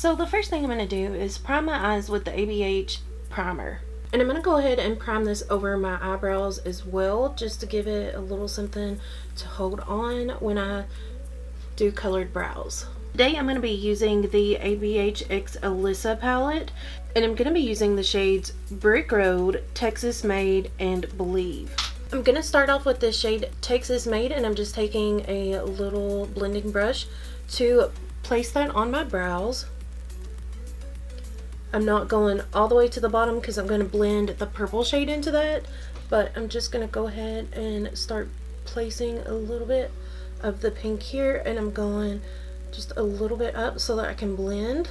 So the first thing I'm going to do is prime my eyes with the ABH primer. And I'm going to go ahead and prime this over my eyebrows as well, just to give it a little something to hold on when I do colored brows. Today I'm going to be using the ABH X Alyssa palette, and I'm going to be using the shades Brick Road, Texas Made, and Believe. I'm going to start off with the shade Texas Made, and I'm just taking a little blending brush to place that on my brows. I'm not going all the way to the bottom because I'm going to blend the purple shade into that, but I'm just going to go ahead and start placing a little bit of the pink here, and I'm going just a little bit up so that I can blend.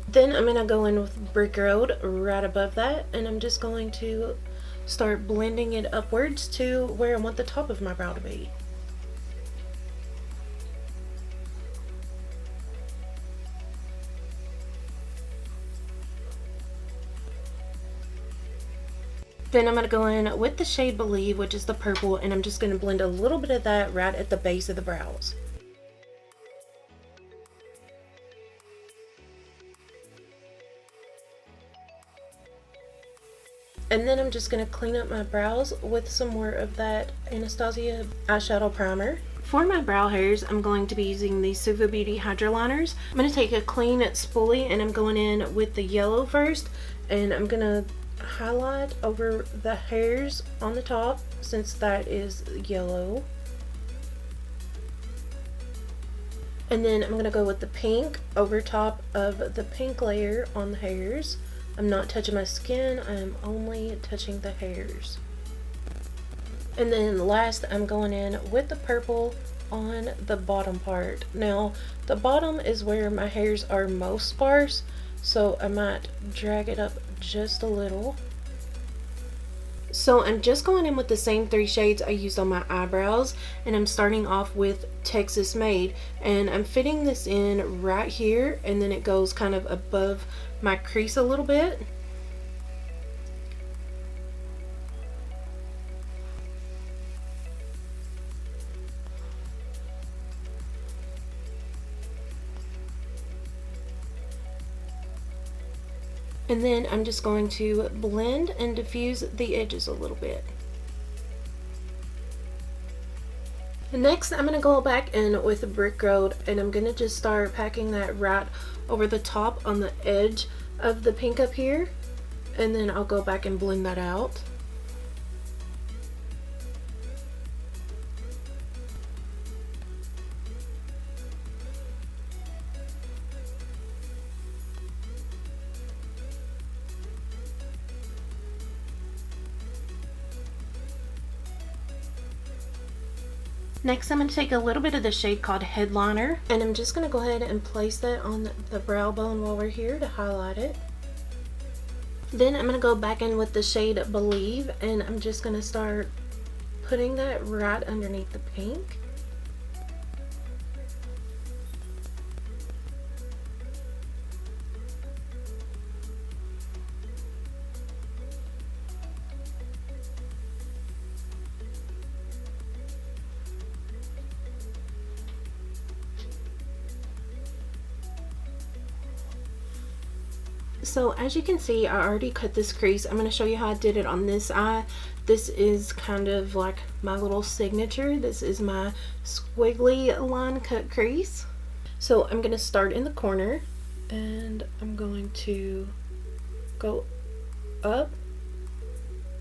Then I'm going to go in with Brick Road right above that, and I'm just going to start blending it upwards to where I want the top of my brow to be. Then I'm going to go in with the shade Believe, which is the purple, and I'm just going to blend a little bit of that right at the base of the brows. And then I'm just going to clean up my brows with some more of that Anastasia eyeshadow primer. For my brow hairs, I'm going to be using these Suva Beauty Hydro Liners. I'm going to take a clean spoolie, and I'm going in with the yellow first, and I'm going to highlight over the hairs on the top since that is yellow. And then I'm going to go with the pink over top of the pink layer on the hairs. I'm not touching my skin, I'm only touching the hairs. And then last, I'm going in with the purple on the bottom part. Now the bottom is where my hairs are most sparse, so I might drag it up just a little. So I'm just going in with the same 3 shades I used on my eyebrows, and I'm starting off with Texas Made, and I'm fitting this in right here, and then it goes kind of above my crease a little bit. And then I'm just going to blend and diffuse the edges a little bit. Next, I'm going to go back in with Brick Road, and I'm going to just start packing that right over the top on the edge of the pink up here, and then I'll go back and blend that out. Next, I'm going to take a little bit of the shade called Headliner, and I'm just going to go ahead and place that on the brow bone while we're here to highlight it. Then I'm going to go back in with the shade Believe, and I'm just going to start putting that right underneath the pink. So as you can see, I already cut this crease. I'm going to show you how I did it on this eye. This is kind of like my little signature. This is my squiggly line cut crease. So I'm going to start in the corner, and I'm going to go up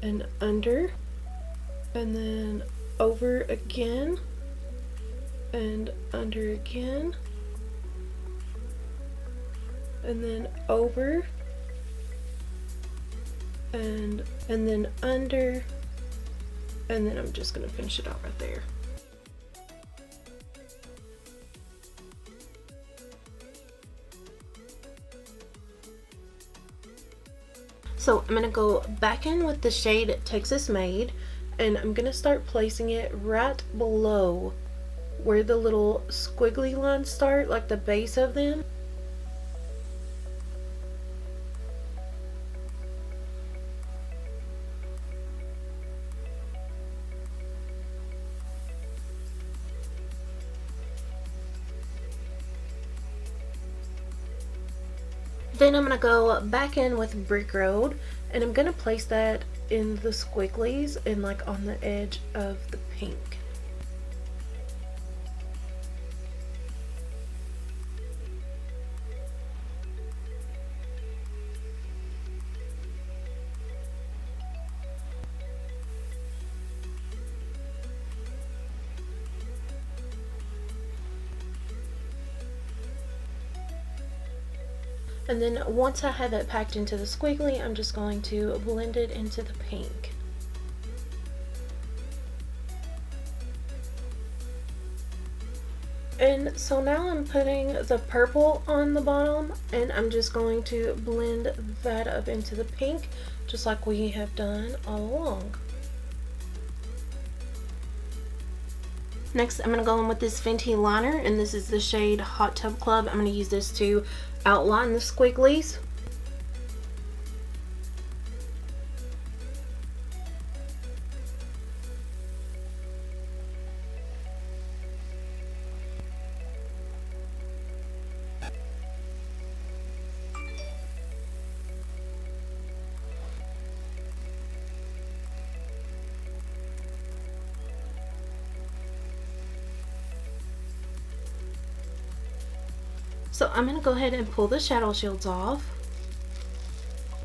and under, and then over again, and under again, and then over, and then under, and then I'm just going to finish it out right there. So I'm going to go back in with the shade Texas Made, and I'm going to start placing it right below where the little squiggly lines start, like the base of them. Then I'm going to go back in with Brick Road, and I'm going to place that in the squigglies and like on the edge of the pink. And then once I have it packed into the squiggly, I'm just going to blend it into the pink. And so now I'm putting the purple on the bottom, and I'm just going to blend that up into the pink, just like we have done all along. Next, I'm going to go in with this Fenty liner, and this is the shade Hot Tub Club. I'm going to use this to outline the squigglies. So I'm going to go ahead and pull the shadow shields off.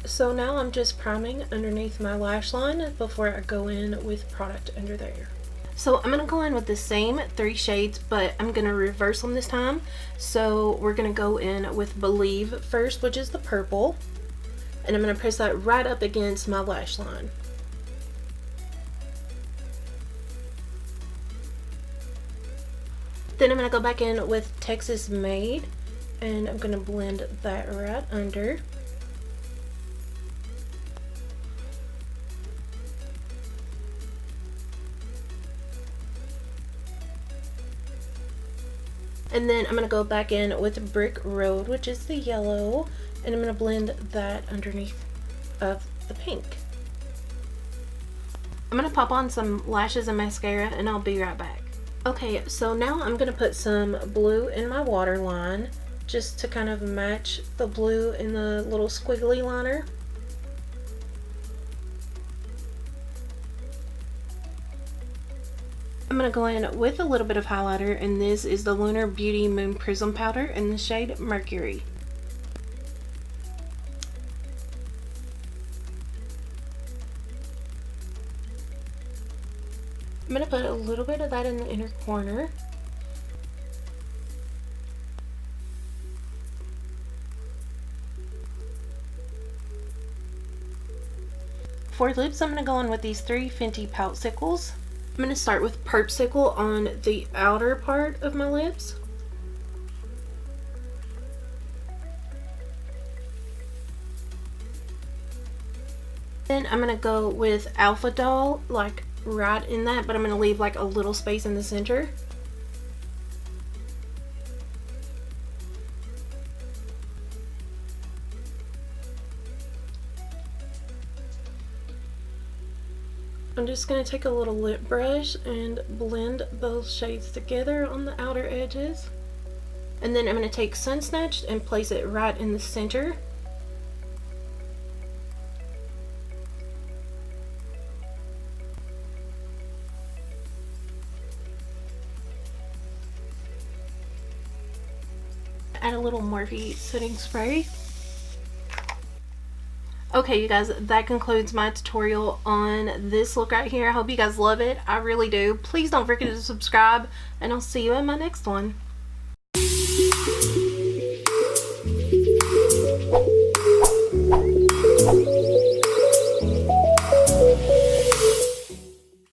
So now I'm just priming underneath my lash line before I go in with product under there. So I'm going to go in with the same 3 shades, but I'm going to reverse them this time. So we're going to go in with Believe first, which is the purple. And I'm going to press that right up against my lash line. Then I'm going to go back in with Texas Made. And I'm going to blend that right under. And then I'm going to go back in with Brick Road, which is the yellow, and I'm going to blend that underneath of the pink. I'm going to pop on some lashes and mascara, and I'll be right back. Okay, so now I'm going to put some blue in my waterline, just to kind of match the blue in the little squiggly liner. I'm going to go in with a little bit of highlighter, and this is the Lunar Beauty Moon Prism Powder in the shade Mercury. I'm going to put a little bit of that in the inner corner. For lips, I'm going to go in with these 3 Fenty poutsicles. I'm going to start with purpcicle on the outer part of my lips. Then I'm going to go with Alpha Doll, like right in that, but I'm going to leave like a little space in the center. I'm just going to take a little lip brush and blend those shades together on the outer edges. And then I'm going to take Sun Snatched and place it right in the center. Add a little Morphe setting spray. Okay, you guys, that concludes my tutorial on this look right here. I hope you guys love it. I really do. Please don't forget to subscribe, and I'll see you in my next one.